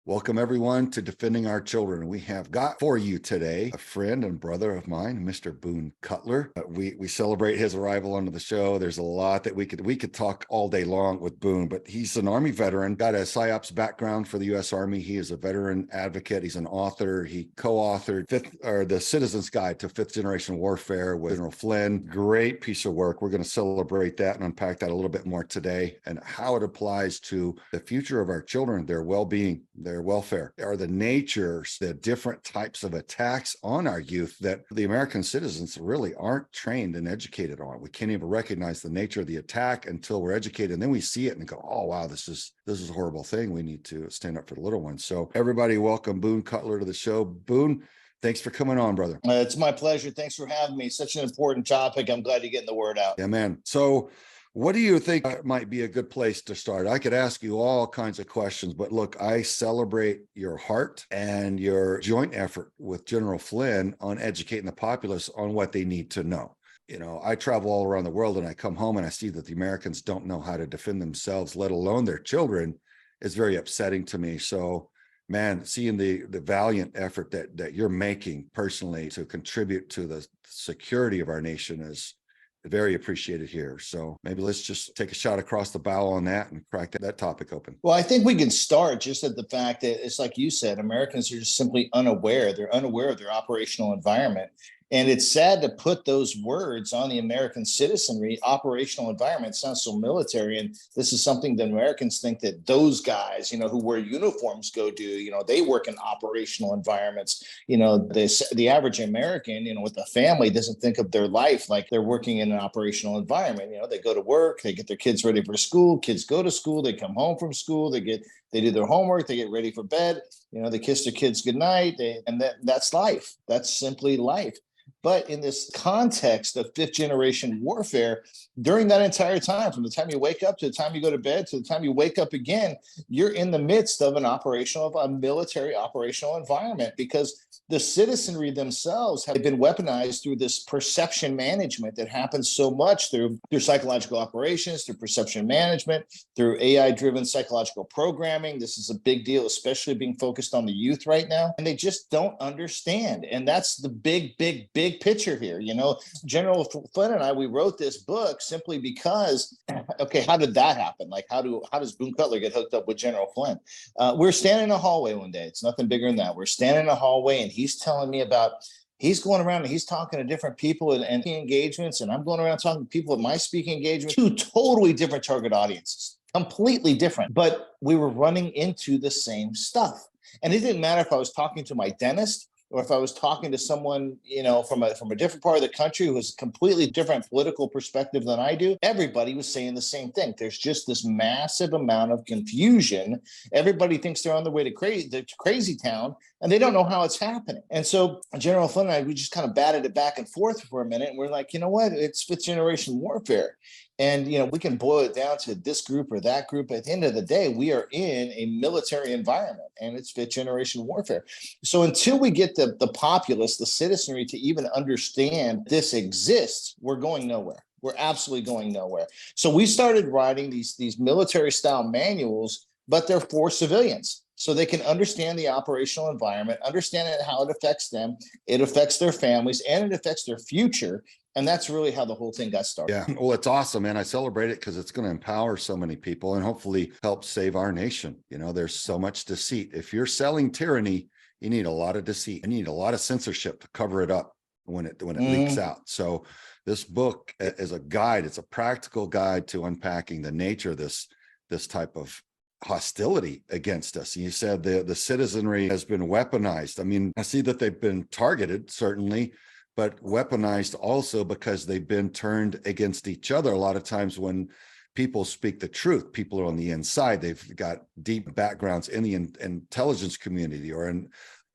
Welcome, everyone, to Defending Our Children. We have got for you today a friend and brother of mine, Mr. Boone Cutler. We celebrate his arrival onto the show. There's a lot that we could talk all day long with Boone, but he's an Army veteran, got a PSYOPs background for the U.S. Army. He is a veteran advocate. He's an author. He co-authored the Citizen's Guide to Fifth Generation Warfare with General Flynn. Great piece of work. We're going to celebrate that and unpack that a little bit more today and how it applies to the future of our children, their well-being, their welfare, are the natures, the different types of attacks on our youth that the American citizens really aren't trained and educated on. We can't even recognize the nature of the attack until we're educated, and then we see it and go, oh wow, this is a horrible thing. We need to stand up for the little ones. So everybody, welcome Boone Cutler to the show. Boone, thanks for coming on, brother. It's my pleasure. Thanks for having me. Such an important topic. I'm glad you're getting the word out. Yeah, man. So what do you think might be a good place to start? I could ask you all kinds of questions, but look, I celebrate your heart and your joint effort with General Flynn on educating the populace on what they need to know. You know, I travel all around the world and I come home and I see that the Americans don't know how to defend themselves, let alone their children. It's very upsetting to me. So, man, seeing the valiant effort that you're making personally to contribute to the security of our nation is very appreciated here. So maybe let's just take a shot across the bow on that and crack that topic open. Well, I think we can start just at the fact that it's like you said, Americans are just simply unaware. They're unaware of their operational environment. And it's sad to put those words on the American citizenry. Operational environment sounds so military. And this is something that Americans think that those guys, who wear uniforms go do, they work in operational environments. The average American, with a family doesn't think of their life like they're working in an operational environment. They go to work, they get their kids ready for school, kids go to school, they come home from school, they do their homework, they get ready for bed, they kiss their kids goodnight, and that's life. That's simply life. But in this context of fifth generation warfare, during that entire time, from the time you wake up to the time you go to bed to the time you wake up again, you're in the midst of a military operational environment, because the citizenry themselves have been weaponized through this perception management that happens so much through psychological operations, through perception management, through AI-driven psychological programming. This is a big deal, especially being focused on the youth right now. And they just don't understand. And that's the big picture here. General Flynn and I, we wrote this book simply because, okay, how did that happen? Like, how does Boone Cutler get hooked up with General Flynn? We're standing in a hallway one day. It's nothing bigger than that. We're standing in a hallway and he's telling me about, he's going around and he's talking to different people and engagements. And I'm going around talking to people at my speaking engagements, two totally different target audiences, completely different, but we were running into the same stuff. And it didn't matter if I was talking to my dentist or if I was talking to someone, from a different part of the country who has a completely different political perspective than I do. Everybody was saying the same thing. There's just this massive amount of confusion. Everybody thinks they're on their way to crazy town, and they don't know how it's happening. And so General Flynn and I, we just kind of batted it back and forth for a minute. And we're like, you know what? It's fifth generation warfare. And, we can boil it down to this group or that group. At the end of the day, we are in a military environment, and it's fifth generation warfare. So until we get the populace, the citizenry, to even understand this exists, we're going nowhere. We're absolutely going nowhere. So we started writing these military style manuals, but they're for civilians, so they can understand the operational environment, understand how it affects them, it affects their families, and it affects their future. And that's really how the whole thing got started. Yeah, well, it's awesome, man. I celebrate it because it's going to empower so many people and hopefully help save our nation. There's so much deceit. If you're selling tyranny, you need a lot of deceit. You need a lot of censorship to cover it up when it leaks out. So this book is a guide. It's a practical guide to unpacking the nature of this type of hostility against us. And you said the citizenry has been weaponized. I mean, I see that they've been targeted, certainly, but weaponized also because they've been turned against each other. A lot of times when people speak the truth, people are on the inside. They've got deep backgrounds in the intelligence community or in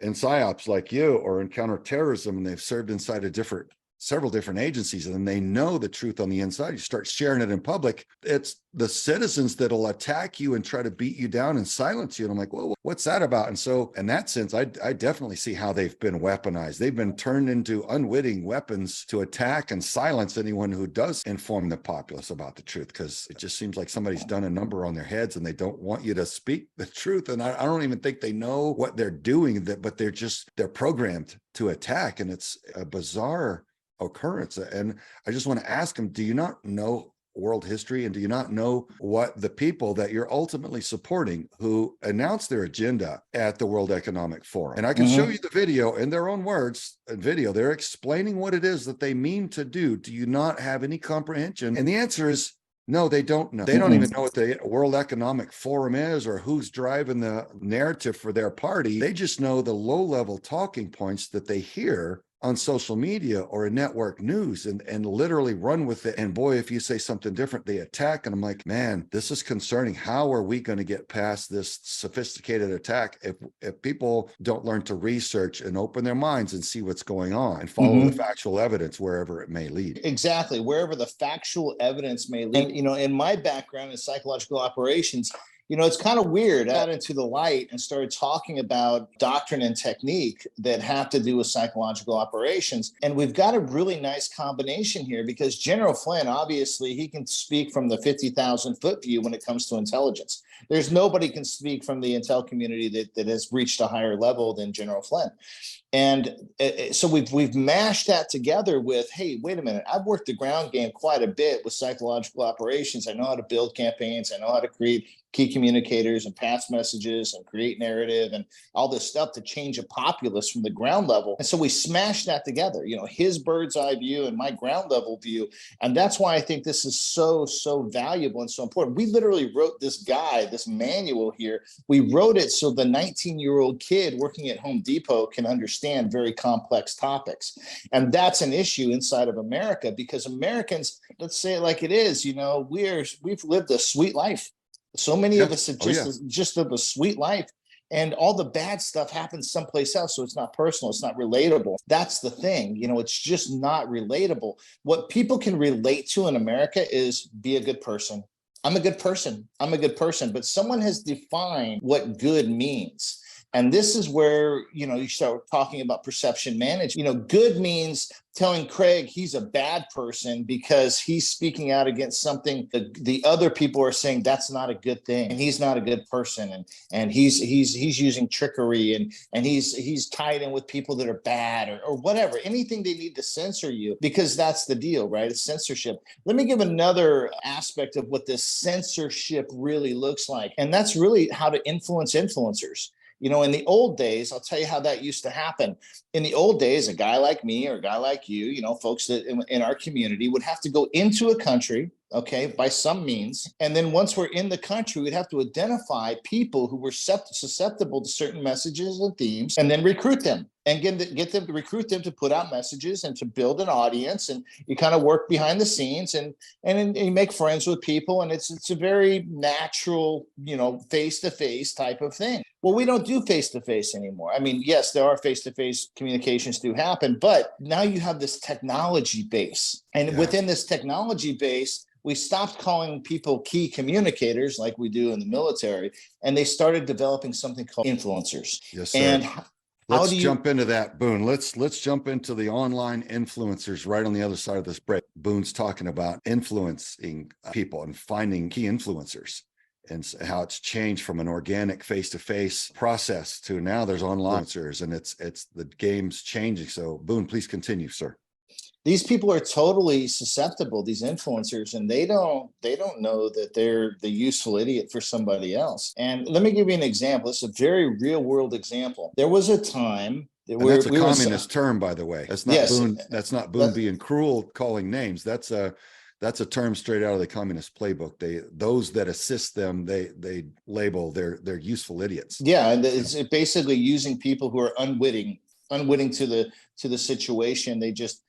PSYOPs like you, or in counterterrorism, and they've served inside of different several different agencies, and then they know the truth on the inside. You start sharing it in public, it's the citizens that'll attack you and try to beat you down and silence you. And I'm like, well, what's that about? And so in that sense, I definitely see how they've been weaponized. They've been turned into unwitting weapons to attack and silence anyone who does inform the populace about the truth, because it just seems like somebody's done a number on their heads and they don't want you to speak the truth. And I don't even think they know what they're doing, but they're programmed to attack. And it's a bizarre occurrence. And I just want to ask them, do you not know world history, and do you not know what the people that you're ultimately supporting who announce their agenda at the World Economic Forum? And I can show you the video in their own words, they're explaining what it is that they mean to do. Do you not have any comprehension? And the answer is no, they don't know. They don't even know what the World Economic Forum is or who's driving the narrative for their party. They just know the low-level talking points that they hear on social media or in network news, and literally run with it. And boy, if you say something different, they attack. And I'm like, man, this is concerning. How are we going to get past this sophisticated attack if people don't learn to research and open their minds and see what's going on and follow the factual evidence wherever it may lead? Exactly. Wherever the factual evidence may lead. And, in my background in psychological operations, it's kind of weird. I got into the light and started talking about doctrine and technique that have to do with psychological operations. And we've got a really nice combination here, because General Flynn, obviously, he can speak from the 50,000 foot view when it comes to intelligence. There's nobody can speak from the intel community that has reached a higher level than General Flynn. And so we've mashed that together with, hey, wait a minute, I've worked the ground game quite a bit with psychological operations. I know how to build campaigns. I know how to create key communicators and pass messages and create narrative and all this stuff to change a populace from the ground level. And so we smashed that together, his bird's eye view and my ground level view. And that's why I think this is so, so valuable and so important. We literally wrote this manual here. We wrote it so the 19-year-old kid working at Home Depot can understand very complex topics. And that's an issue inside of America, because Americans, let's say it like it is, we've lived a sweet life. So many of us have just lived a sweet life, and all the bad stuff happens someplace else. So it's not personal. It's not relatable. That's the thing. It's just not relatable. What people can relate to in America is be a good person. I'm a good person. I'm a good person. But someone has defined what good means. And this is where, you start talking about perception management. Good means telling Craig he's a bad person because he's speaking out against something the other people are saying that's not a good thing, and he's not a good person, and he's using trickery, and he's tied in with people that are bad or whatever. Anything they need to censor you, because that's the deal, right? It's censorship. Let me give another aspect of what this censorship really looks like, and that's really how to influence influencers. In the old days, I'll tell you how that used to happen. In the old days, a guy like me or a guy like you, folks that in our community would have to go into a country, by some means. And then once we're in the country, we'd have to identify people who were susceptible to certain messages and themes, and then recruit them and get them to recruit them to put out messages and to build an audience. And you kind of work behind the scenes and you make friends with people. And it's a very natural, face-to-face type of thing. Well, we don't do face-to-face anymore. I mean, yes, there are face-to-face communications do happen, but now you have this technology base. And within this technology base, we stopped calling people key communicators like we do in the military, and they started developing something called influencers. Yes, sir. And let's jump into that, Boone. Let's jump into the online influencers right on the other side of this break. Boone's talking about influencing people and finding key influencers, and how it's changed from an organic face-to-face process to now there's online influencers, and it's the game's changing. So Boone, please continue, sir. These people are totally susceptible, these influencers, and they don't know that they're the useful idiot for somebody else. And let me give you an example. It's a very real world example. There was a time that's a communist term, by the way. That's not Boone. That's not Boone being cruel, calling names. That's a term straight out of the communist playbook. Those that assist them, they label they're useful idiots. Yeah, and it's basically using people who are unwitting to to the situation.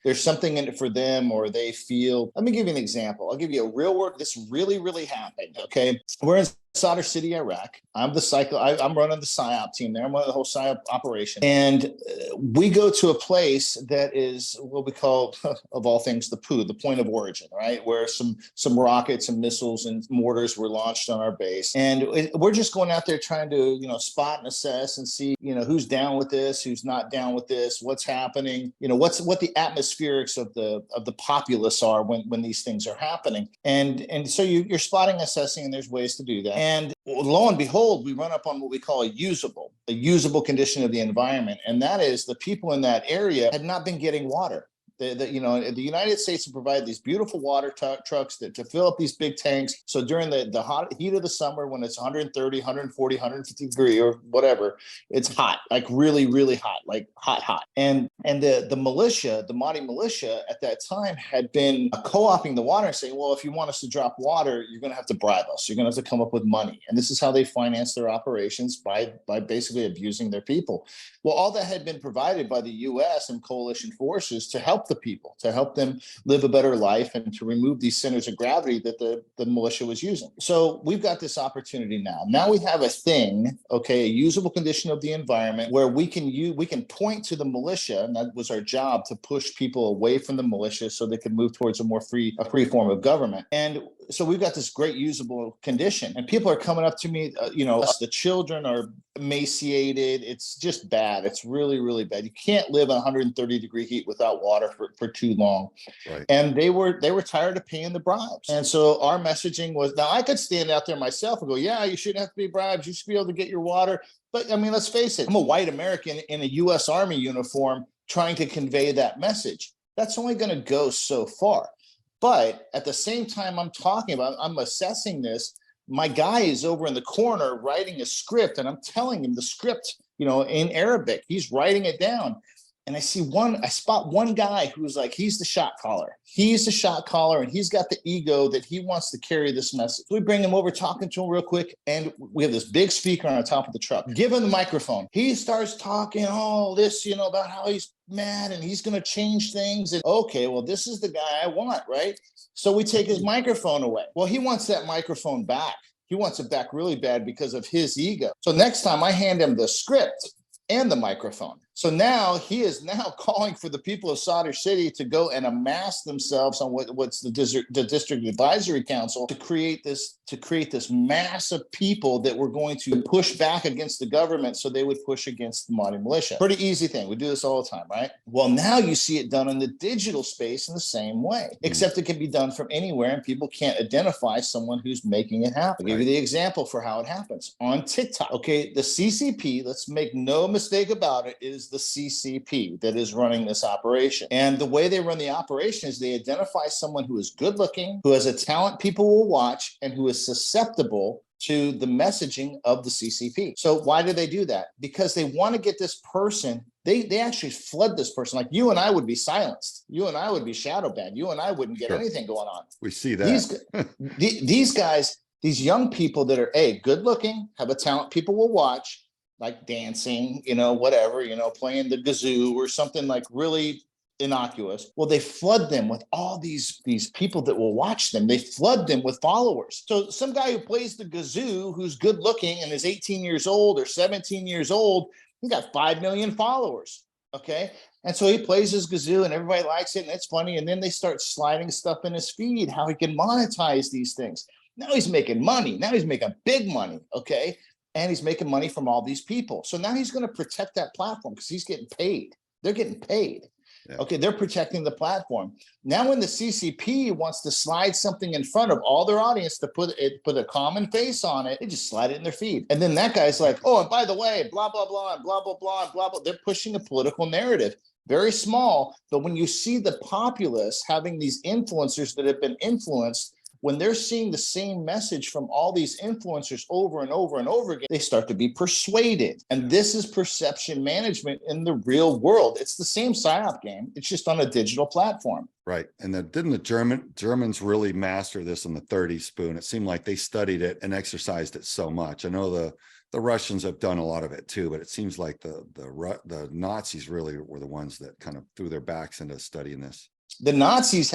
There's something in it for them, or they feel. Let me give you an example. I'll give you a real work. This really, really happened. Okay. We're in Sadr City, Iraq. I'm running the PSYOP team there. I'm running the whole PSYOP operation. And we go to a place that is what we call, of all things, the POO, the point of origin, right? Where some rockets and missiles and mortars were launched on our base. And we're just going out there trying to, spot and assess and see, who's down with this, who's not down with this, what's happening, what the atmospherics of the populace are when these things are happening. And so you're spotting, assessing, and there's ways to do that. And lo and behold, we run up on what we call a usable condition of the environment. And that is the people in that area had not been getting water. The United States provide these beautiful water trucks to fill up these big tanks. So during the hot heat of the summer, when it's 130, 140, 150 degree or whatever, it's hot, like really, really hot, like hot. And the militia, the Mahdi militia at that time had been co-opting the water and saying, well, if you want us to drop water, you're going to have to bribe us. You're going to have to come up with money. And this is how they finance their operations, by basically abusing their people. Well, all that had been provided by the U.S. and coalition forces to help the people, to help them live a better life and to remove these centers of gravity that the militia was using. So we've got this opportunity now. Now we have a thing, okay, a usable condition of the environment where we can point to the militia, and that was our job, to push people away from the militia so they could move towards a free form of government. And so we've got this great usable condition, and people are coming up to me, the children are emaciated. It's just bad. It's really, really bad. You can't live in 130 degree heat without water for too long. Right. And they were tired of paying the bribes. And so our messaging was, now I could stand out there myself and go, yeah, you shouldn't have to pay bribes. You should be able to get your water. But I mean, let's face it, I'm a white American in a U.S. Army uniform trying to convey that message. That's only going to go so far. But at the same time I'm assessing this, my guy is over in the corner writing a script, and I'm telling him the script, in Arabic. He's writing it down. And I spot one guy who's like, he's the shot caller. He's the shot caller, and he's got the ego that he wants to carry this message. We bring him over, talking to him real quick, and we have this big speaker on the top of the truck. Give him the microphone. He starts talking all this, about how he's mad and he's going to change things. And okay, well, this is the guy I want, right? So we take his microphone away. Well, he wants that microphone back. He wants it back really bad because of his ego. So next time I hand him the script and the microphone. So now he is now calling for the people of Sadr City to go and amass themselves on what's the district advisory council to create this mass of people that were going to push back against the government, so they would push against the Mahdi militia. Pretty easy thing. We do this all the time, right? Well, now you see it done in the digital space in the same way, except it can be done from anywhere, and people can't identify someone who's making it happen. I'll give you the example for how it happens on TikTok. Okay, the CCP, let's make no mistake about it, is the CCP that is running this operation. And the way they run the operation is they identify someone who is good looking, who has a talent people will watch, and who is susceptible to the messaging of the CCP. So why do they do that? Because they want to get this person, they actually flood this person. Like you and I would be silenced. You and I would be shadow banned. You and I wouldn't get anything going on. We see that. These guys, these young people that are good looking, have a talent people will watch, like dancing, whatever, playing the kazoo or something like really innocuous. Well, they flood them with all these people that will watch them. They flood them with followers. So some guy who plays the kazoo, who's good looking and is 18 years old or 17 years old, he got 5 million followers. Okay. And so he plays his kazoo and everybody likes it and it's funny. And then they start sliding stuff in his feed, how he can monetize these things. Now he's making money. Now he's making big money. Okay. And he's making money from all these people. So now he's going to protect that platform because he's getting paid. They're getting paid. Yeah. Okay, they're protecting the platform. Now when the CCP wants to slide something in front of all their audience to put a common face on it, they just slide it in their feed. And then that guy's like, oh, and by the way, blah, blah, blah, and blah, blah, blah, and blah, blah. They're pushing a political narrative. Very small, but when you see the populace having these influencers that have been influenced, when they're seeing the same message from all these influencers over and over and over again, they start to be persuaded. And this is perception management in the real world. It's the same PSYOP game. It's just on a digital platform. Right. And didn't the Germans really master this in the 30s, Boone? It seemed like they studied it and exercised it so much. I know the the Russians have done a lot of it too, but it seems like the Nazis really were the ones that kind of threw their backs into studying this. The Nazis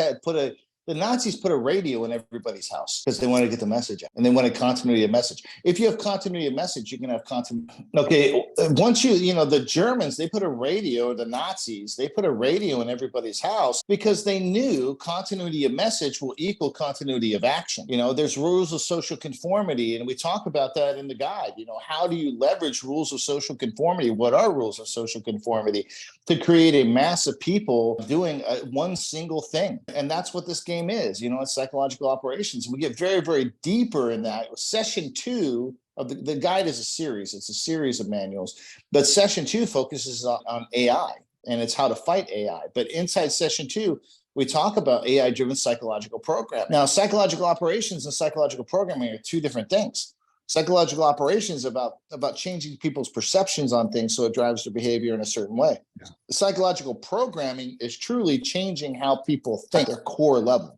put a radio in everybody's house because they wanted to get the message out, and they wanted continuity of message. If you have continuity of message, you can have continuity. Okay, once the Germans, they put a radio, the Nazis, they put a radio in everybody's house because they knew continuity of message will equal continuity of action. There's rules of social conformity, and we talk about that in the guide. How do you leverage rules of social conformity? What are rules of social conformity? To create a mass of people doing one single thing. And that's what this game is. It's psychological operations. We get very, very deeper in that. Session 2 of the guide is a series. It's a series of manuals. But session 2 focuses on AI, and it's how to fight AI. But inside session 2, we talk about AI-driven psychological programming. Now, psychological operations and psychological programming are two different things. Psychological operations about changing people's perceptions on things so it drives their behavior in a certain way. Yeah. The psychological programming is truly changing how people think at their core level.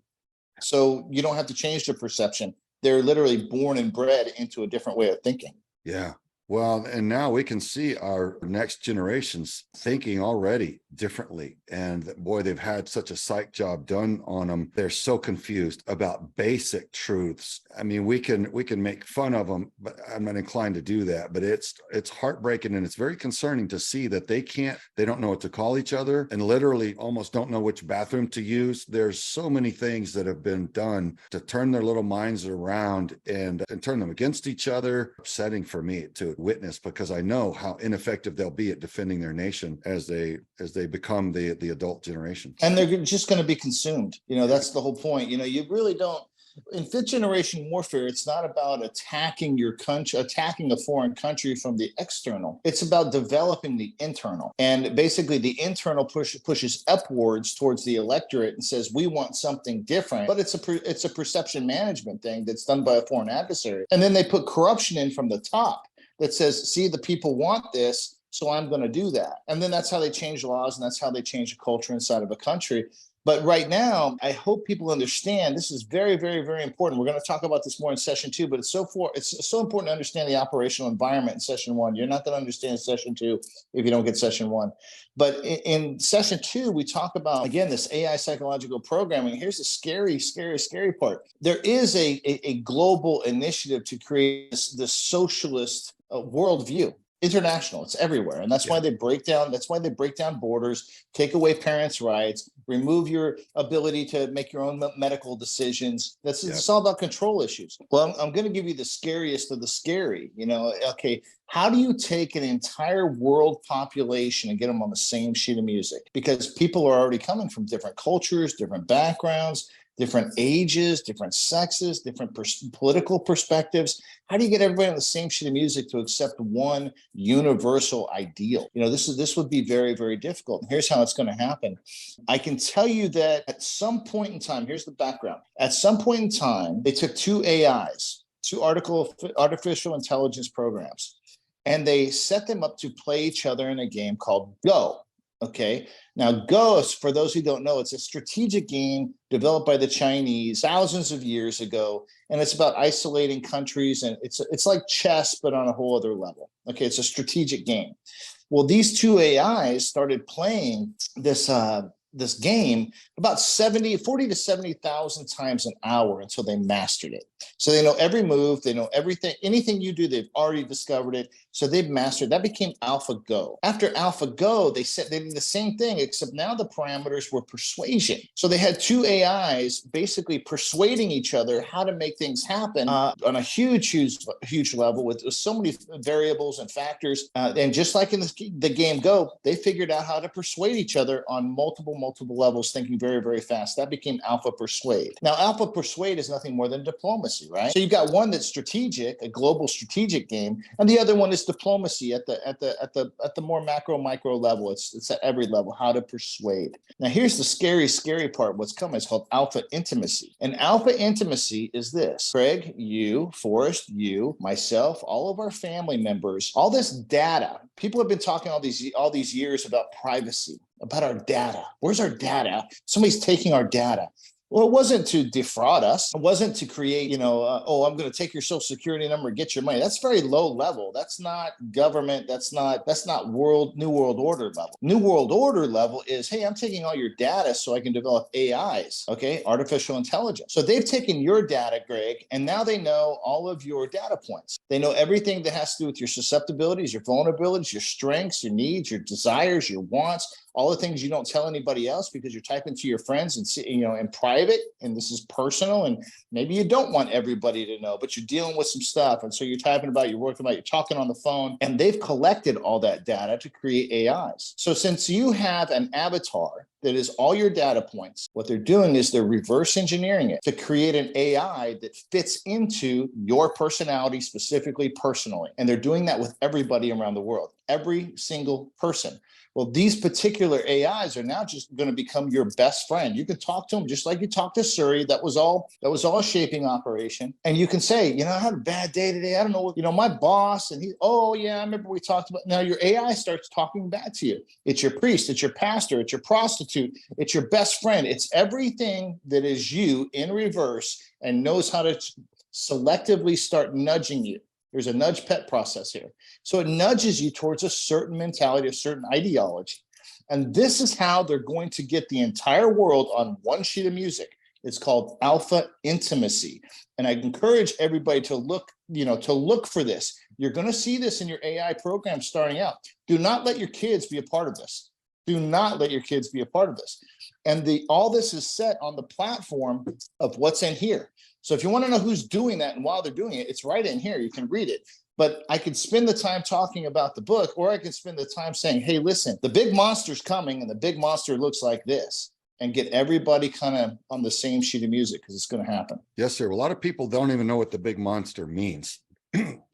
So you don't have to change their perception. They're literally born and bred into a different way of thinking. Yeah. Well, and now we can see our next generations thinking already differently. And boy, they've had such a psych job done on them. They're so confused about basic truths. I mean, we can make fun of them, but I'm not inclined to do that. But it's heartbreaking, and it's very concerning to see that they don't know what to call each other, and literally almost don't know which bathroom to use. There's so many things that have been done to turn their little minds around and turn them against each other. Upsetting for me to witness, because I know how ineffective they'll be at defending their nation as they become the adult generation. And they're just going to be consumed. That's the whole point. You really don't. In fifth generation warfare, it's not about attacking your country, attacking a foreign country from the external. It's about developing the internal. And basically the internal pushes upwards towards the electorate and says, we want something different. But it's a perception management thing that's done by a foreign adversary. And then they put corruption in from the top that says, see, the people want this, so I'm going to do that. And then that's how they change laws, and that's how they change the culture inside of a country. But right now, I hope people understand this is very, very, very important. We're going to talk about this more in session 2, but it's so important to understand the operational environment in session 1. You're not going to understand session 2 if you don't get session 1. But in session 2, we talk about, again, this AI psychological programming. Here's the scary, scary, scary part. There is a global initiative to create this socialist worldview. International, it's everywhere. And that's why they break down borders, take away parents' rights, remove your ability to make your own medical decisions. It's all about control issues. Well, I'm going to give you the scariest of the scary. Okay, how do you take an entire world population and get them on the same sheet of music? Because people are already coming from different cultures, different backgrounds, different ages, different sexes, different political perspectives. How do you get everybody on the same sheet of music to accept one universal ideal? This would be very, very difficult. And here's how it's going to happen. I can tell you that at some point in time, here's the background. At some point in time, they took two AIs, two artificial intelligence programs, and they set them up to play each other in a game called Go. Okay. Now, Go, for those who don't know, it's a strategic game developed by the Chinese thousands of years ago, and it's about isolating countries, and it's like chess, but on a whole other level. Okay, it's a strategic game. Well, these two AIs started playing this game about 40 to 70,000 times an hour until they mastered it. So they know every move, they know everything, anything you do, they've already discovered it. So they've mastered. That became AlphaGo. After AlphaGo, they did the same thing, except now the parameters were persuasion. So they had two AIs basically persuading each other how to make things happen on a huge level with so many variables and factors. And just like in the game Go, they figured out how to persuade each other on multiple levels, thinking very, very fast. That became Alpha Persuade. Now, Alpha Persuade is nothing more than diplomacy, right? So you've got one that's strategic, a global strategic game, and the other one is diplomacy at the more macro micro level. It's at every level, how to persuade. Now, here's the scary part. What's coming is called Alpha Intimacy. And Alpha Intimacy is this: Craig, you, Forrest, you, myself, all of our family members, all this data. People have been talking all these years about privacy, about our data. Where's our data? Somebody's taking our data. Well, it wasn't to defraud us. It wasn't to create, oh, I'm going to take your social security number and get your money. That's very low level. That's not government. That's not new world order level. New world order level is, hey, I'm taking all your data so I can develop AIs, okay, artificial intelligence. So they've taken your data, Greg, and now they know all of your data points. They know everything that has to do with your susceptibilities, your vulnerabilities, your strengths, your needs, your desires, your wants, all the things you don't tell anybody else because you're typing to your friends and, in private, and this is personal, and maybe you don't want everybody to know, but you're dealing with some stuff. And so you're typing about, you're working about, you're talking on the phone, and they've collected all that data to create AIs. So since you have an avatar that is all your data points, what they're doing is they're reverse engineering it to create an AI that fits into your personality, specifically personally. And they're doing that with everybody around the world, every single person. Well, these particular AIs are now just going to become your best friend. You can talk to them just like you talked to Suri. That was all a shaping operation. And you can say, I had a bad day today. I don't know, my boss, and oh yeah, I remember we talked about. Now your AI starts talking back to you. It's your priest, it's your pastor, it's your prostitute, it's your best friend. It's everything that is you in reverse and knows how to selectively start nudging you. There's a nudge pet process here. So it nudges you towards a certain mentality, a certain ideology. And this is how they're going to get the entire world on one sheet of music. It's called alpha intimacy. And I encourage everybody to look for this. You're going to see this in your AI program starting out. Do not let your kids be a part of this. Do not let your kids be a part of this. And all this is set on the platform of what's in here. So if you want to know who's doing that and while they're doing it, it's right in here. You can read it. But I could spend the time talking about the book, or I could spend the time saying, hey, listen, the big monster's coming and the big monster looks like this, and get everybody kind of on the same sheet of music, because it's going to happen. Yes, sir. A lot of people don't even know what the big monster means.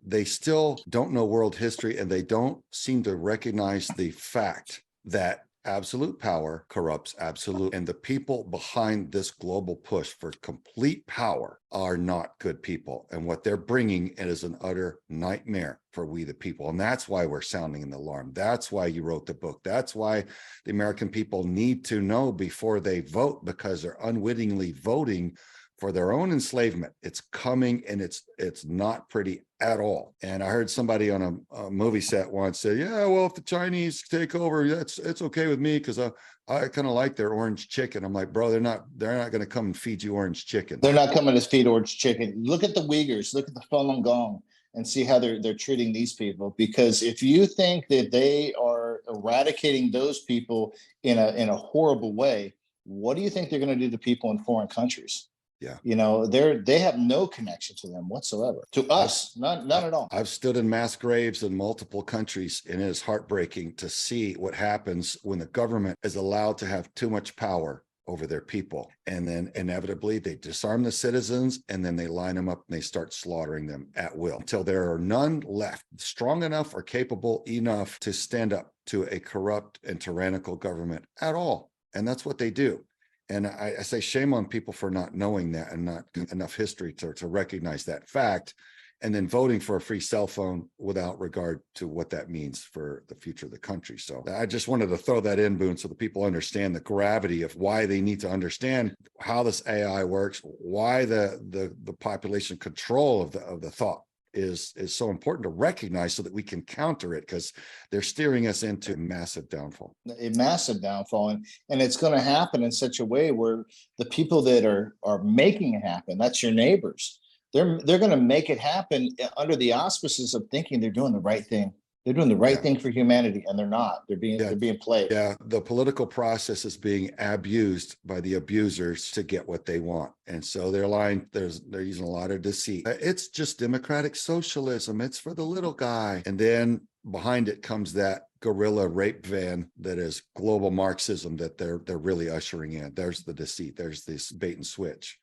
They still don't know world history, and they don't seem to recognize the fact that absolute power corrupts absolute, and the people behind this global push for complete power are not good people, and what they're bringing is an utter nightmare for we the people. And that's why we're sounding an alarm. That's why you wrote the book. That's why the American people need to know before they vote, because they're unwittingly voting for their own enslavement. It's coming, and it's not pretty at all. And I heard somebody on a movie set once say, yeah, well, if the Chinese take over, it's okay with me, because I kind of like their orange chicken. I'm like, bro, they're not going to come and feed you orange chicken. They're not coming to feed orange chicken. Look at the Uyghurs, look at the Falun Gong, and see how they're treating these people. Because if you think that they are eradicating those people in a horrible way, what do you think they're going to do to people in foreign countries? Yeah. They have no connection to them whatsoever. To us, none at all. I've stood in mass graves in multiple countries, and it is heartbreaking to see what happens when the government is allowed to have too much power over their people. And then inevitably they disarm the citizens, and then they line them up and they start slaughtering them at will until there are none left strong enough or capable enough to stand up to a corrupt and tyrannical government at all. And that's what they do. And I say shame on people for not knowing that and not enough history to recognize that fact, and then voting for a free cell phone without regard to what that means for the future of the country. So I just wanted to throw that in, Boone, so that people understand the gravity of why they need to understand how this AI works, why the population control of the thought is so important to recognize, so that we can counter it, because they're steering us into massive downfall. A massive downfall, and it's going to happen in such a way where the people that are making it happen, that's your neighbors, they're going to make it happen under the auspices of thinking they're doing the right thing. They're doing the right thing for humanity, and they're not. They're being played. Yeah, the political process is being abused by the abusers to get what they want, and so they're using a lot of deceit. It's just democratic socialism. It's for the little guy, and then behind it comes that guerrilla rape van that is global Marxism that they're really ushering in. There's the deceit. There's this bait and switch.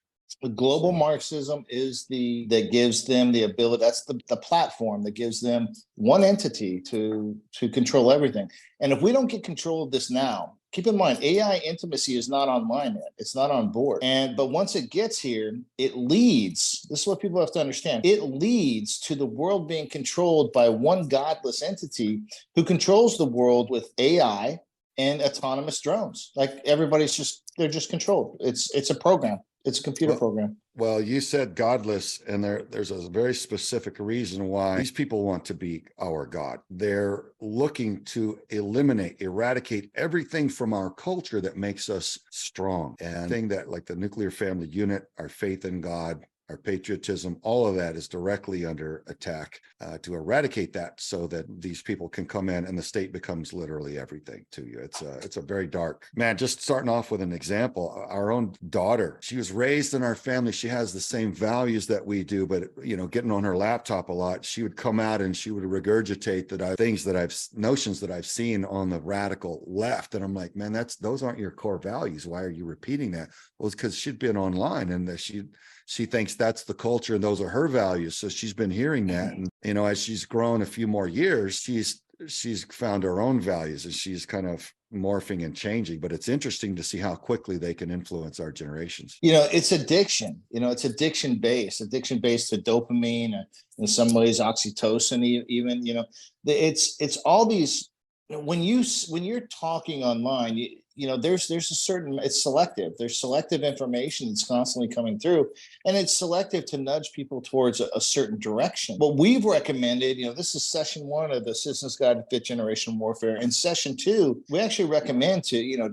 Global Marxism is that gives them the ability. That's the platform that gives them one entity to control everything. And if we don't get control of this now, keep in mind, AI intimacy is not online yet. It's not on board. But once it gets here, it leads. This is what people have to understand. It leads to the world being controlled by one godless entity who controls the world with AI, and autonomous drones. Like they're just controlled. It's a program. It's a computer program. Well, you said godless, and there's a very specific reason why these people want to be our God. They're looking to eradicate everything from our culture that makes us strong. And thing that, like the nuclear family unit, our faith in God, our patriotism, all of that is directly under attack to eradicate that, so that these people can come in and the state becomes literally everything to you. It's a very dark, man. Just starting off with an example, our own daughter, she was raised in our family. She has the same values that we do, but getting on her laptop a lot, she would come out and she would regurgitate notions that I've seen on the radical left. And I'm like, man, those aren't your core values. Why are you repeating that? Well, it's because she'd been online and she thinks that's the culture and those are her values. So she's been hearing that. And, as she's grown a few more years, she's found her own values and she's kind of morphing and changing. But it's interesting to see how quickly they can influence our generations. It's addiction. It's addiction based to dopamine, in some ways oxytocin, even, it's all these, when you're talking online, there's a certain, it's selective. There's selective information that's constantly coming through, and it's selective to nudge people towards a certain direction. What we've recommended, this is session 1 of the Citizens Guide to 5th Generation Warfare. In session 2, we actually recommend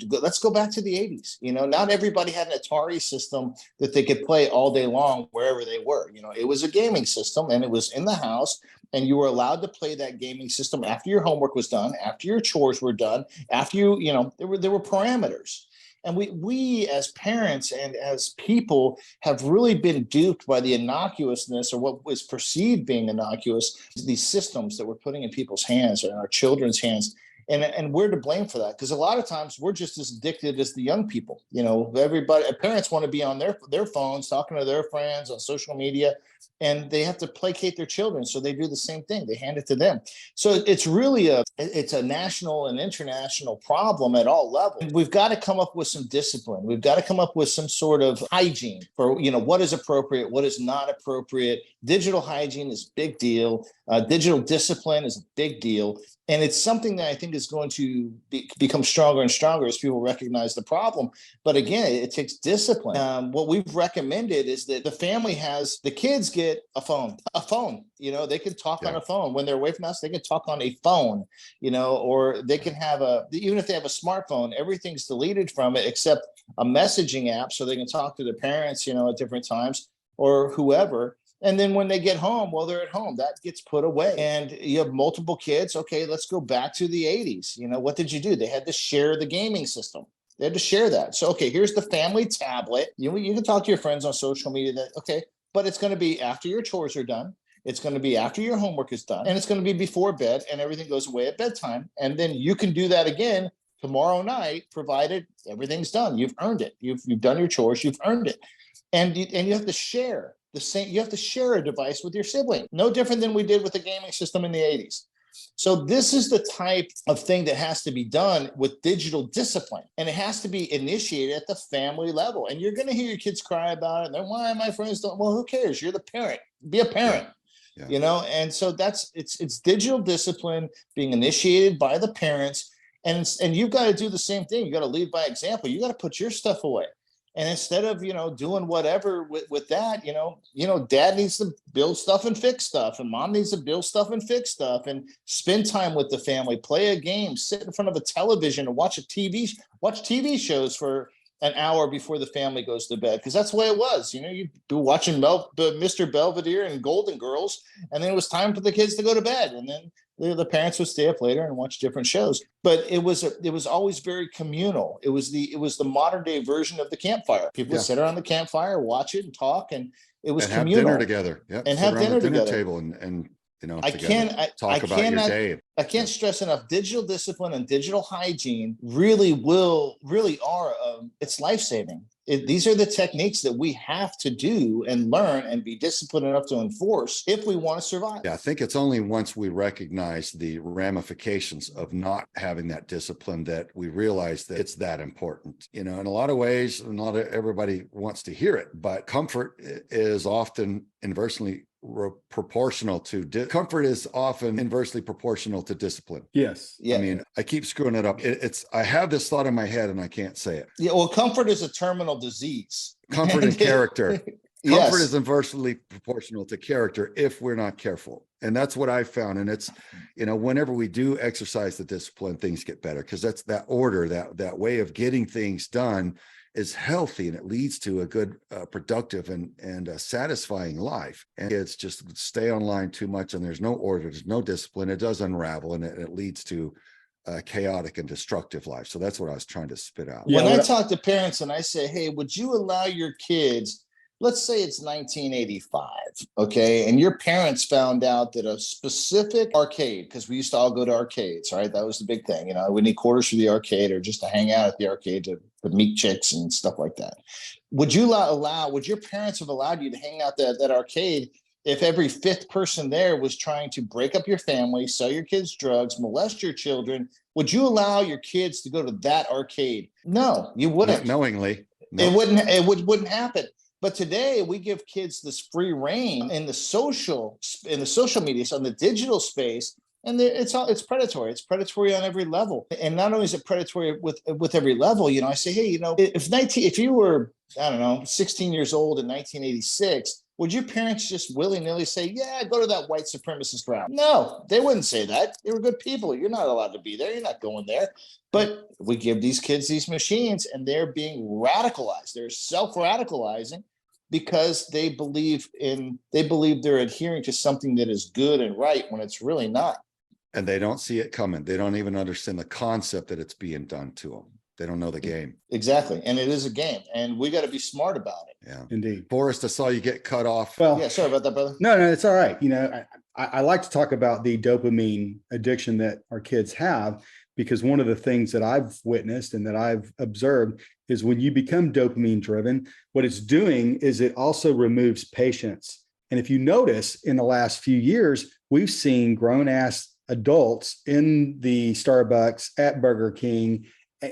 let's go back to the 80s. Not everybody had an Atari system that they could play all day long wherever they were. It was a gaming system, and it was in the house, and you were allowed to play that gaming system after your homework was done, after your chores were done, after there were parameters. And we as parents and as people have really been duped by the innocuousness, or what was perceived being innocuous, these systems that we're putting in people's hands or in our children's hands. And we're to blame for that, because a lot of times we're just as addicted as the young people. Parents want to be on their phones, talking to their friends on social media, and they have to placate their children. So they do the same thing. They hand it to them. So it's really it's a national and international problem at all levels. We've got to come up with some discipline. We've got to come up with some sort of hygiene for, what is appropriate, what is not appropriate. Digital hygiene is a big deal. Digital discipline is a big deal. And it's something that I think is going to become stronger and stronger as people recognize the problem. But again, it takes discipline. What we've recommended is that the kids get a phone. They can talk on a phone. When they're away from us, they can talk on a phone, or they can have even if they have a smartphone, everything's deleted from it except a messaging app, so they can talk to their parents, at different times, or whoever. And then when they get home, while they're at home, that gets put away. And you have multiple kids. Okay, let's go back to the 80s. What did you do? They had to share the gaming system. They had to share that. So, okay, here's the family tablet. You can talk to your friends on social media but it's going to be after your chores are done. It's going to be after your homework is done. And it's going to be before bed, and everything goes away at bedtime. And then you can do that again tomorrow night, provided everything's done. You've earned it. You've done your chores. You've earned it. And you have to share. You have to share a device with your sibling. No different than we did with the gaming system in the 80s. So this is the type of thing that has to be done with digital discipline, and it has to be initiated at the family level. And you're going to hear your kids cry about it. And then, why my friends don't? Well, who cares? You're the parent. Be a parent. Yeah. And so it's digital discipline being initiated by the parents, and you've got to do the same thing. You got to lead by example. You got to put your stuff away. And instead of, doing whatever with that, dad needs to build stuff and fix stuff, and mom needs to build stuff and fix stuff, and spend time with the family, play a game, sit in front of a television and watch TV shows for an hour before the family goes to bed. Because that's the way it was. You'd be watching Mr. Belvedere and Golden Girls, and then it was time for the kids to go to bed. And then the parents would stay up later and watch different shows. But it was always very communal. It was the modern day version of the campfire. People would sit around the campfire, watch it, and talk, and it was communal. Have dinner together. Yep. And have dinner together. Table and talk about your day. I can't stress enough, digital discipline and digital hygiene really are, it's life-saving. These are the techniques that we have to do and learn and be disciplined enough to enforce if we want to survive. Yeah, I think it's only once we recognize the ramifications of not having that discipline that we realize that it's that important. In a lot of ways, not everybody wants to hear it, but comfort is often inversely proportional to comfort is often inversely proportional to discipline. Yes. Yeah. I mean, I keep screwing it up. I have this thought in my head and I can't say it. Yeah. Well, comfort is a terminal disease. Comfort and character. Yes. Comfort is inversely proportional to character if we're not careful. And that's what I found. And it's, whenever we do exercise the discipline, things get better, because that's that order, that way of getting things done is healthy, and it leads to a good, productive and satisfying life. And it's just stay online too much and there's no order, there's no discipline. It does unravel, and it leads to a chaotic and destructive life. So that's what I was trying to spit out. When I talk to parents and I say, hey, would you allow your kids, let's say it's 1985, okay, and your parents found out that a specific arcade, because we used to all go to arcades, right? That was the big thing. We need quarters for the arcade or just to hang out at the arcade to meet chicks and stuff like that. Would your parents have allowed you to hang out that arcade if every fifth person there was trying to break up your family, sell your kids drugs, molest your children? Would you allow your kids to go to that arcade? No, you wouldn't. Not knowingly. No. It wouldn't happen. But today we give kids this free reign in the social media, so in the digital space, and it's predatory. It's predatory on every level. And not only is it predatory with every level, I say, hey, if you were, I don't know, 16 years old in 1986, would your parents just willy-nilly say, yeah, go to that white supremacist crowd? No, they wouldn't say that. They were good people. You're not allowed to be there. You're not going there. But we give these kids these machines and they're being radicalized. They're self-radicalizing because they believe they're adhering to something that is good and right when it's really not. And they don't see it coming. They don't even understand the concept that it's being done to them. They don't know the game. Exactly. And it is a game, and we got to be smart about it. Yeah, indeed. Forrest, I saw you get cut off. Well, yeah, sorry about that, brother. No, it's all right. I like to talk about the dopamine addiction that our kids have, because one of the things that I've witnessed and that I've observed is when you become dopamine driven, what it's doing is it also removes patience. And if you notice, in the last few years, we've seen grown ass adults in the Starbucks, at Burger King,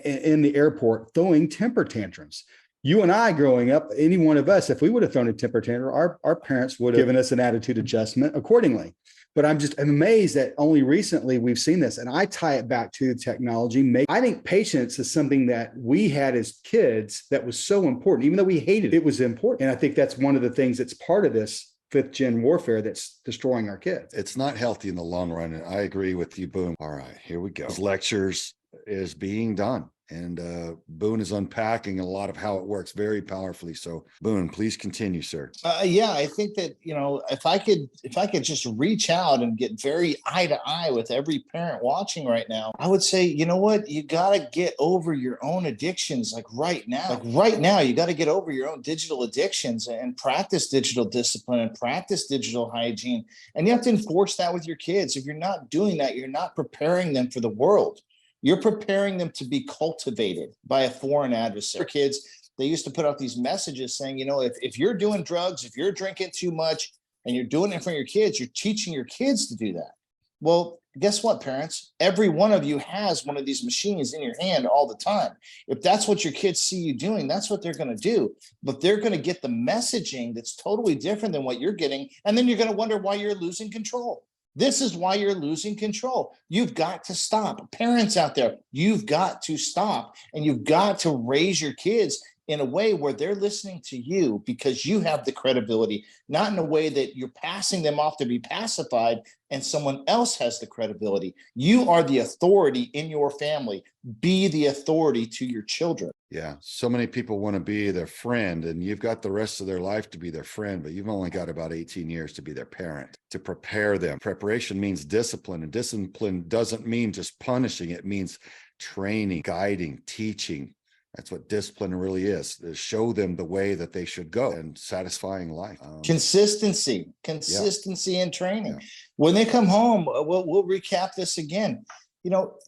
in the airport throwing temper tantrums. You and I growing up, any one of us, if we would have thrown a temper tantrum, our parents would have given us an attitude adjustment accordingly. But I'm amazed that only recently we've seen this. And I tie it back to technology. I think patience is something that we had as kids that was so important. Even though we hated it, it was important. And I think that's one of the things that's part of this 5th gen warfare that's destroying our kids. It's not healthy in the long run. And I agree with you, Boone. All right, here we go. Lectures is being done. And Boone is unpacking a lot of how it works very powerfully. So Boone, please continue, sir. Yeah, I think that, if I could just reach out and get very eye to eye with every parent watching right now, I would say, you know what, you got to get over your own addictions. Like right now, you got to get over your own digital addictions and practice digital discipline and practice digital hygiene. And you have to enforce that with your kids. If you're not doing that, you're not preparing them for the world. You're preparing them to be cultivated by a foreign adversary. Kids, they used to put out these messages saying, if you're doing drugs, if you're drinking too much and you're doing it in front of your kids, you're teaching your kids to do that. Well, guess what, parents? Every one of you has one of these machines in your hand all the time. If that's what your kids see you doing, that's what they're going to do. But they're going to get the messaging that's totally different than what you're getting. And then you're going to wonder why you're losing control. This is why you're losing control. You've got to stop. Parents out there, you've got to stop, and you've got to raise your kids in a way where they're listening to you because you have the credibility, not in a way that you're passing them off to be pacified and someone else has the credibility. You are the authority in your family. Be the authority to your children. Yeah. So many people want to be their friend, and you've got the rest of their life to be their friend, but you've only got about 18 years to be their parent, to prepare them. Preparation means discipline, and discipline doesn't mean just punishing. It means training, guiding, teaching. That's what discipline really is, to show them the way that they should go and satisfying life. Consistency and training. Yeah. When they come home, we'll recap this again.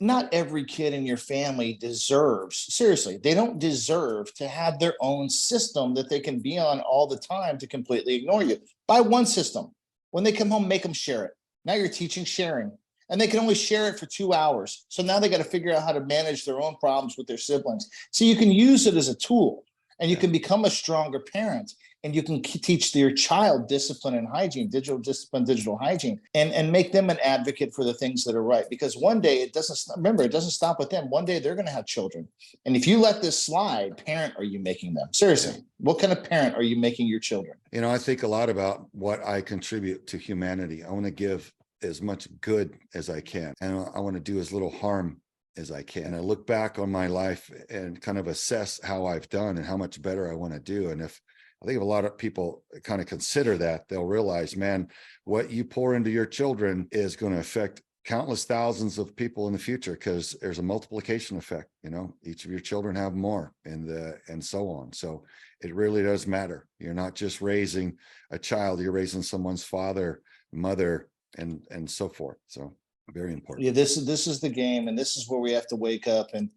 Not every kid in your family seriously, they don't deserve to have their own system that they can be on all the time to completely ignore you. Buy one system. When they come home, make them share it. Now you're teaching sharing. And they can only share it for 2 hours. So now they got to figure out how to manage their own problems with their siblings. So you can use it as a tool, and you can become a stronger parent. and you can teach your child discipline and hygiene, digital discipline, digital hygiene, and make them an advocate for the things that are right. Because one day it doesn't stop with them. One day they're going to have children. And if you let this slide, parent are you making them? Seriously, what kind of parent are you making your children? You know, I think a lot about what I contribute to humanity. I want to give as much good as I can, and I want to do as little harm as I can. And I look back on my life and kind of assess how I've done and how much better I want to do. And I think if a lot of people kind of consider that, they'll realize, man, what you pour into your children is going to affect countless thousands of people in the future, because there's a multiplication effect. You know, each of your children have more, and so on. So it really does matter. You're not just raising a child, you're raising someone's father, mother, and so forth. So very important. Yeah, this is the game, and this is where we have to wake up. And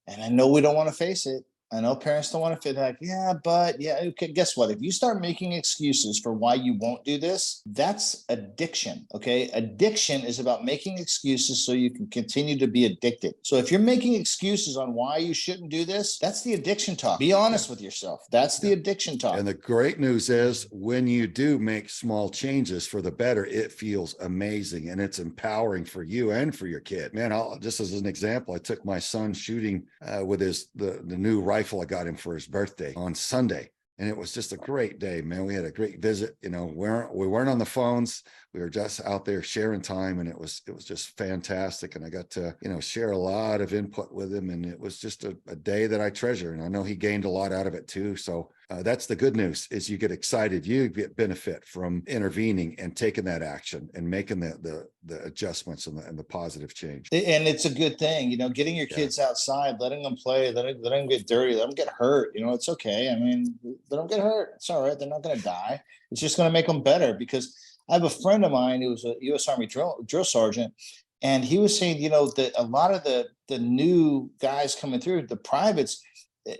I know we don't want to face it. I know parents don't want to feel like, okay, guess what? If you start making excuses for why you won't do this, that's addiction, okay? Addiction is about making excuses so you can continue to be addicted. So if you're making excuses on why you shouldn't do this, that's the addiction talk. Be honest with yourself. That's the addiction talk. And the great news is when you do make small changes for the better, it feels amazing, and it's empowering for you and for your kid. Man, just as an example, I took my son shooting with the new rifle I got him for his birthday on Sunday. And it was just a great day, man. We had a great visit. You know, we weren't on the phones. We were just out there sharing time, and it was just fantastic. And I got to, share a lot of input with him. And it was just a day that I treasure. And I know he gained a lot out of it too. So that's the good news, is you get excited, you get benefit from intervening and taking that action and making the adjustments and the positive change. And it's a good thing, getting your kids outside, letting them play, letting them get dirty, let them get hurt. It's okay. I mean, let them get hurt. It's all right. They're not going to die. It's just going to make them better. Because I have a friend of mine who was a U.S. Army drill sergeant, and he was saying, that a lot of the new guys coming through, the privates,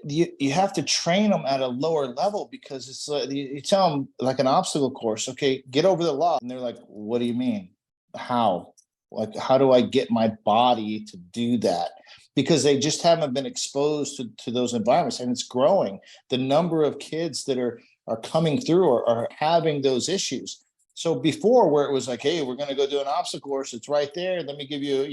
you have to train them at a lower level, because it's like you tell them, like an obstacle course, okay, get over the log, and they're like, what do you mean? How? Like, how do I get my body to do that? Because they just haven't been exposed to those environments, and it's growing. The number of kids that are coming through are having those issues. So before, where it was like, hey, we're going to go do an obstacle course, it's right there, let me give you,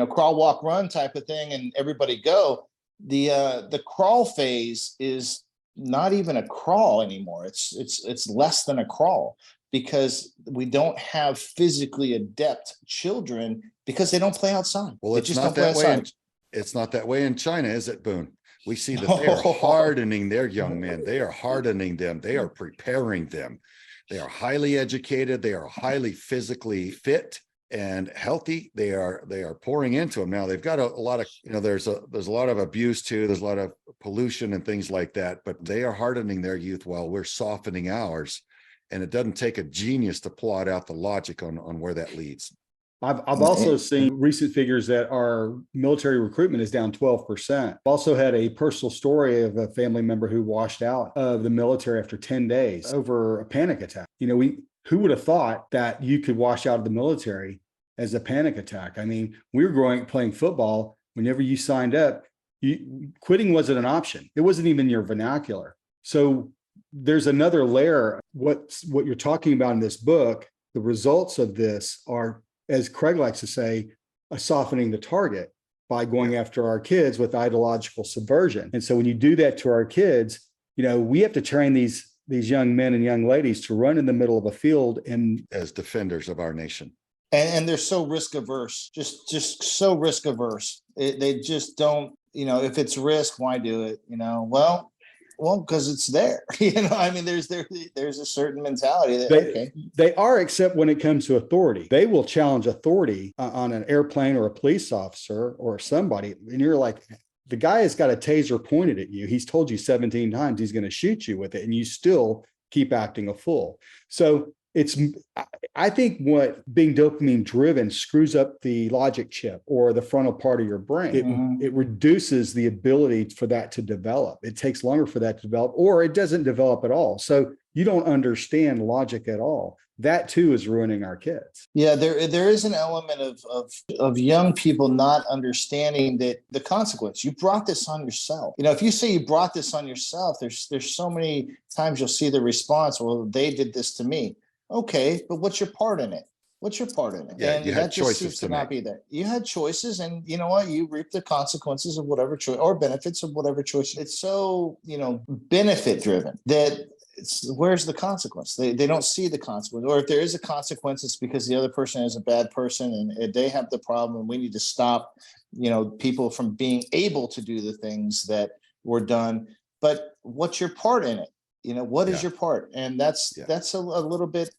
crawl, walk, run type of thing, and everybody go. The crawl phase is not even a crawl anymore. It's less than a crawl, because we don't have physically adept children because they don't play outside. Well, it's not that way. It's not that way in China, is it, Boone? We see that they are hardening their young men. They are hardening them. They are preparing them. They are highly educated. They are highly physically fit and healthy. They are pouring into them. Now they've got a lot of, there's a lot of abuse too. There's a lot of pollution and things like that, but they are hardening their youth while we're softening ours. And it doesn't take a genius to plot out the logic on where that leads. I've also seen recent figures that our military recruitment is down 12%. I've also had a personal story of a family member who washed out of the military after 10 days over a panic attack. Who would have thought that you could wash out of the military as a panic attack? I mean, we were playing football. Whenever you signed up, quitting wasn't an option. It wasn't even your vernacular. So there's another layer. What you're talking about in this book, the results of this are, as Craig likes to say, softening the target by going after our kids with ideological subversion. And so when you do that to our kids, we have to train these young men and young ladies to run in the middle of a field and as defenders of our nation. And they're so risk averse, just so risk averse. They just don't, if it's risk, why do it? Well, because it's there. I mean, there's a certain mentality that they are, except when it comes to authority. They will challenge authority on an airplane or a police officer or somebody, and you're like, the guy has got a taser pointed at you. He's told you 17 times he's going to shoot you with it, and you still keep acting a fool. So I think what being dopamine driven screws up the logic chip or the frontal part of your brain. It reduces the ability for that to develop. It takes longer for that to develop, or it doesn't develop at all. So you don't understand logic at all. that too is ruining our kids. Yeah, there is an element of young people not understanding that the consequence. You brought this on yourself. If you say you brought this on yourself, there's so many times you'll see the response, well, they did this to me. Okay, but what's your part in it? What's your part in it? Yeah, and you had that just choices seems to to not make. be there. You had choices, and you know what? You reap the consequences of whatever choice or benefits of whatever choice. It's so, benefit driven that where's the consequence? They don't see the consequence. Or if there is a consequence, it's because the other person is a bad person and they have the problem, and we need to stop, people from being able to do the things that were done. But what's your part in it? What is Yeah. your part? And that's Yeah. a little bit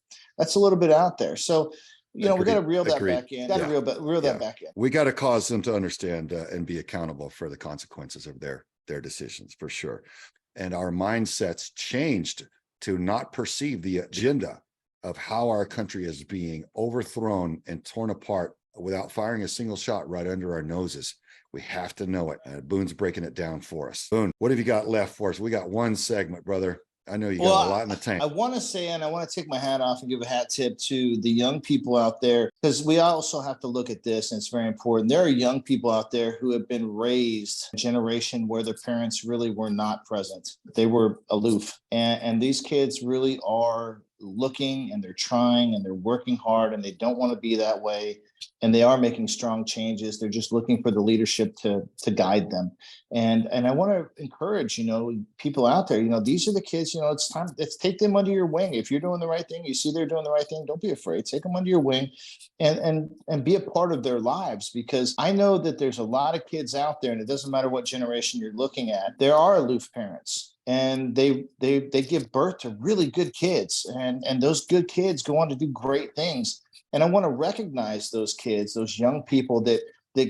out there. So we got to reel that Agreed. back in. Got to reel Yeah. that back in. We got to cause them to understand and be accountable for the consequences of their decisions, for sure. And our mindsets changed to not perceive the agenda of how our country is being overthrown and torn apart without firing a single shot right under our noses. We have to know it. And Boone's breaking it down for us. Boone, what have you got left for us? We got one segment, brother. I know you got a lot in the tank. I want to say, and I want to take my hat off and give a hat tip to the young people out there, because we also have to look at this, and it's very important. There are young people out there who have been raised a generation where their parents really were not present. They were aloof. And these kids really are looking, and they're trying, and they're working hard, and they don't want to be that way. And they are making strong changes. They're just looking for the leadership to guide them. And I want to encourage, people out there, these are the kids, it's time, let's take them under your wing. If you're doing the right thing, you see they're doing the right thing, don't be afraid, take them under your wing and be a part of their lives. Because I know that there's a lot of kids out there, and it doesn't matter what generation you're looking at, there are aloof parents. And they give birth to really good kids, and those good kids go on to do great things. And I want to recognize those kids, those young people that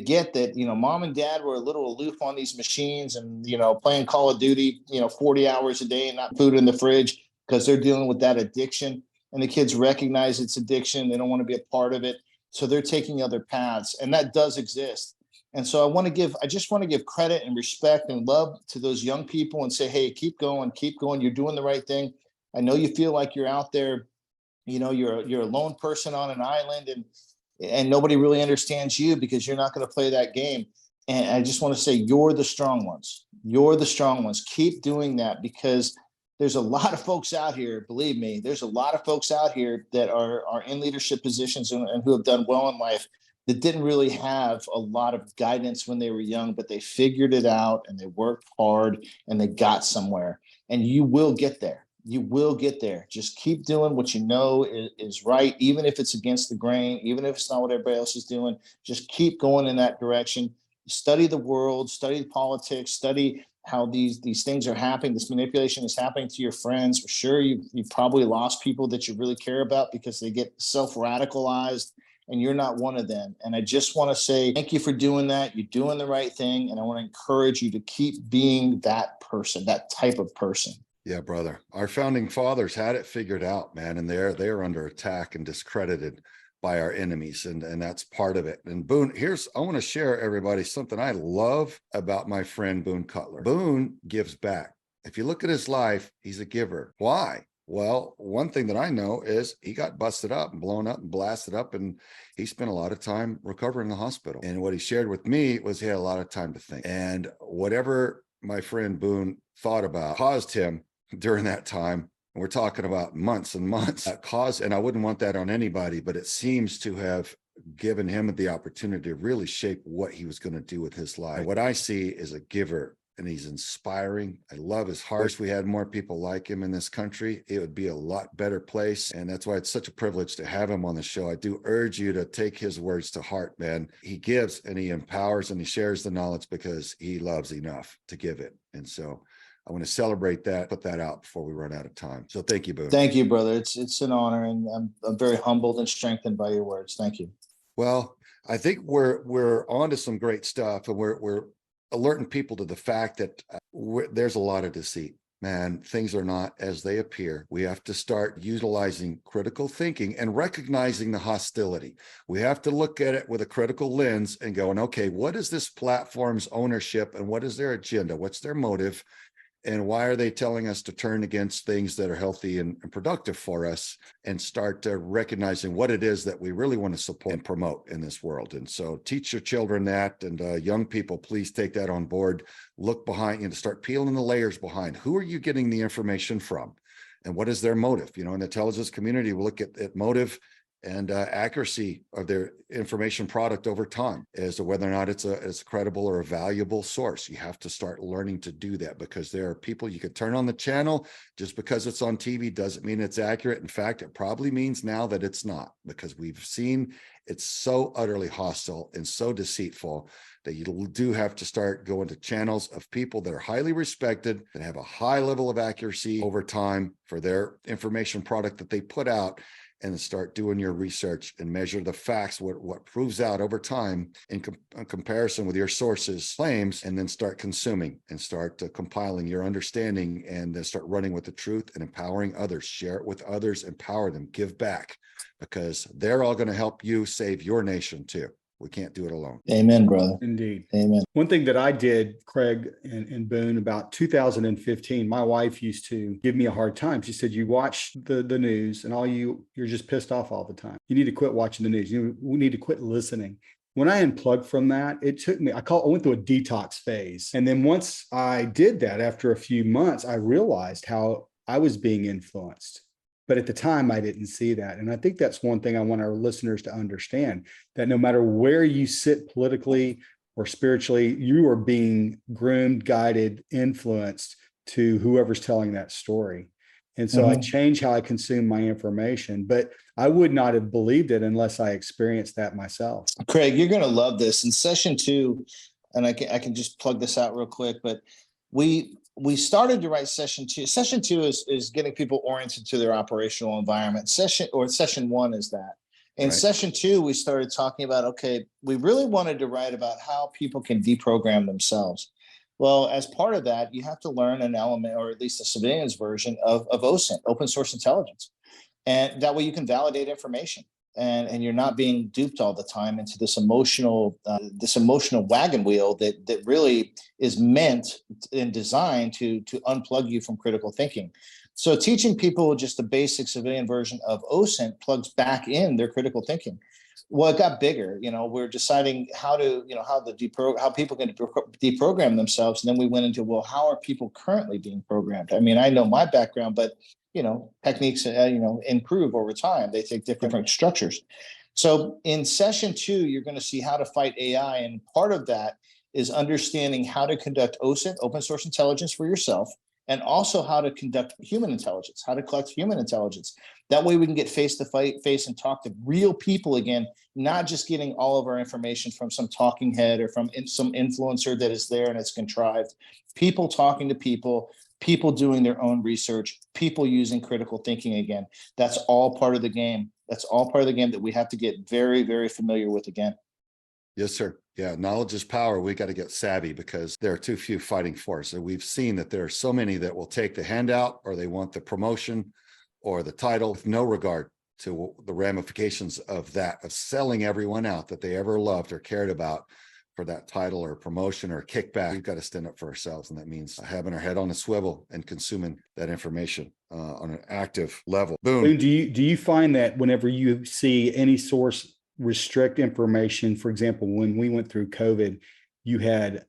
get that, mom and dad were a little aloof on these machines and, playing Call of Duty, 40 hours a day and not food in the fridge because they're dealing with that addiction. And the kids recognize it's addiction. They don't want to be a part of it. So they're taking other paths, and that does exist. And so I just want to give credit and respect and love to those young people and say, hey, keep going. You're doing the right thing. I know you feel like you're out there, you're a lone person on an island, and nobody really understands you because you're not going to play that game. And I just want to say, you're the strong ones. You're the strong ones. Keep doing that, because there's a lot of folks out here, believe me, there's a lot of folks out here that are in leadership positions and who have done well in life that didn't really have a lot of guidance when they were young, but they figured it out and they worked hard and they got somewhere. And you will get there. You will get there. Just keep doing what you know is right, even if it's against the grain, even if it's not what everybody else is doing. Just keep going in that direction. Study the world, study politics, study how these things are happening. This manipulation is happening to your friends. For sure, you've probably lost people that you really care about because they get self-radicalized, and you're not one of them. And I just want to say thank you for doing that. You're doing the right thing. And I want to encourage you to keep being that person, that type of person. Yeah, brother. Our founding fathers had it figured out, man, and they're under attack and discredited by our enemies, and that's part of it. And Boone, I want to share everybody something I love about my friend Boone Cutler. Boone gives back. If you look at his life, he's a giver. Why? Well, one thing that I know is he got busted up and blown up and blasted up, and he spent a lot of time recovering in the hospital. And what he shared with me was he had a lot of time to think. And whatever my friend Boone thought about caused him during that time, and we're talking about months and months, and I wouldn't want that on anybody, but it seems to have given him the opportunity to really shape what he was going to do with his life. And what I see is a giver, and he's inspiring. I love his heart. If we had more people like him in this country, it would be a lot better place. And that's why it's such a privilege to have him on the show. I do urge you to take his words to heart, man. He gives and he empowers and he shares the knowledge because he loves enough to give it. And so I want to celebrate that, put that out before we run out of time. So thank you, Boone. Thank you, brother. It's an honor, and I'm very humbled and strengthened by your words. Thank you. Well, I think we're on to some great stuff, and we're alerting people to the fact that there's a lot of deceit. Man, things are not as they appear. We have to start utilizing critical thinking and recognizing the hostility. We have to look at it with a critical lens and going, okay, what is this platform's ownership and what is their agenda? What's their motive? And why are they telling us to turn against things that are healthy and productive for us, and start recognizing what it is that we really want to support and promote in this world? And so teach your children that, and young people, please take that on board. Look behind, you know, start peeling the layers behind. Who are you getting the information from? And what is their motive? You know, in the intelligence community, we look at motive and accuracy of their information product over time as to whether or not it's a credible or a valuable source. You have to start learning to do that, because there are people, you could turn on the channel, just because it's on TV doesn't mean it's accurate. In fact, it probably means now that it's not, because we've seen it's so utterly hostile and so deceitful that you do have to start going to channels of people that are highly respected, that have a high level of accuracy over time for their information product that they put out, and start doing your research and measure the facts, what proves out over time in comparison with your sources' claims, and then start consuming and start compiling your understanding, and then start running with the truth and empowering others. Share it with others, empower them, give back, because they're all going to help you save your nation too. We can't do it alone. Amen, brother. Indeed. Amen. One thing that I did, Craig and Boone, about 2015, my wife used to give me a hard time. She said, you watch the news and you're just pissed off all the time. You need to quit watching the news. You need to quit listening. When I unplugged from that, it took me, I went through a detox phase. And then once I did that, after a few months, I realized how I was being influenced. But at the time, I didn't see that. And I think that's one thing I want our listeners to understand, that no matter where you sit politically or spiritually, you are being groomed, guided, influenced to whoever's telling that story. And so I changed how I consume my information, but I would not have believed it unless I experienced that myself. Craig, you're going to love this. In session 2, and I can just plug this out real quick, but we started to write session 2. Session 2 is getting people oriented to their operational environment. Session 1 is that. In session 2, we started talking about, okay, we really wanted to write about how people can deprogram themselves. Well, as part of that, you have to learn an element, or at least a civilian's version of OSINT, open source intelligence. And that way you can validate information. And you're not being duped all the time into this emotional wagon wheel that really is meant and designed to unplug you from critical thinking. So teaching people just the basic civilian version of OSINT plugs back in their critical thinking. Well, it got bigger. You know, we're deciding how people can deprogram themselves, and then we went into, well, how are people currently being programmed? I mean, I know my background, but techniques, improve over time. They take different structures. So in session 2, you're going to see how to fight AI. And part of that is understanding how to conduct OSINT, open source intelligence, for yourself, and also how to conduct human intelligence, how to collect human intelligence. That way we can get face to face and talk to real people again, not just getting all of our information from some talking head or from some influencer that is there and it's contrived. People talking to people doing their own research, people using critical thinking again. That's all part of the game. That's all part of the game that we have to get very, very familiar with again. Yes, sir. Yeah, knowledge is power. We got to get savvy, because there are too few fighting for us. And we've seen that there are so many that will take the handout, or they want the promotion or the title, with no regard to the ramifications of that, of selling everyone out that they ever loved or cared about for that title or promotion or kickback. We've got to stand up for ourselves. And that means having our head on a swivel and consuming that information on an active level. Boom. Do you find that whenever you see any source restrict information, for example, when we went through COVID, you had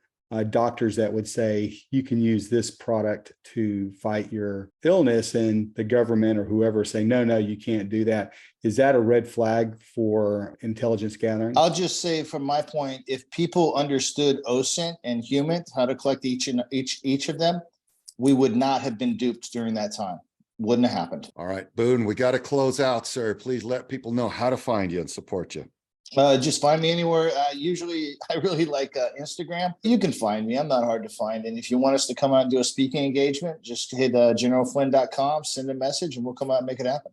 doctors that would say, you can use this product to fight your illness, and the government or whoever saying, no, you can't do that. Is that a red flag for intelligence gathering? I'll just say, from my point, if people understood OSINT and human, how to collect each of them, we would not have been duped during that time. Wouldn't have happened. All right, Boone, we got to close out, sir. Please let people know how to find you and support you. Just find me anywhere. Usually, I really like Instagram. You can find me. I'm not hard to find. And if you want us to come out and do a speaking engagement, just hit generalflynn.com, send a message, and we'll come out and make it happen.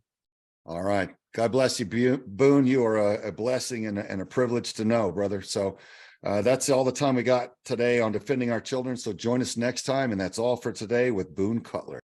All right. God bless you, Boone. You are a blessing and a privilege to know, brother. So that's all the time we got today on Defending Our Children. So join us next time. And that's all for today with Boone Cutler.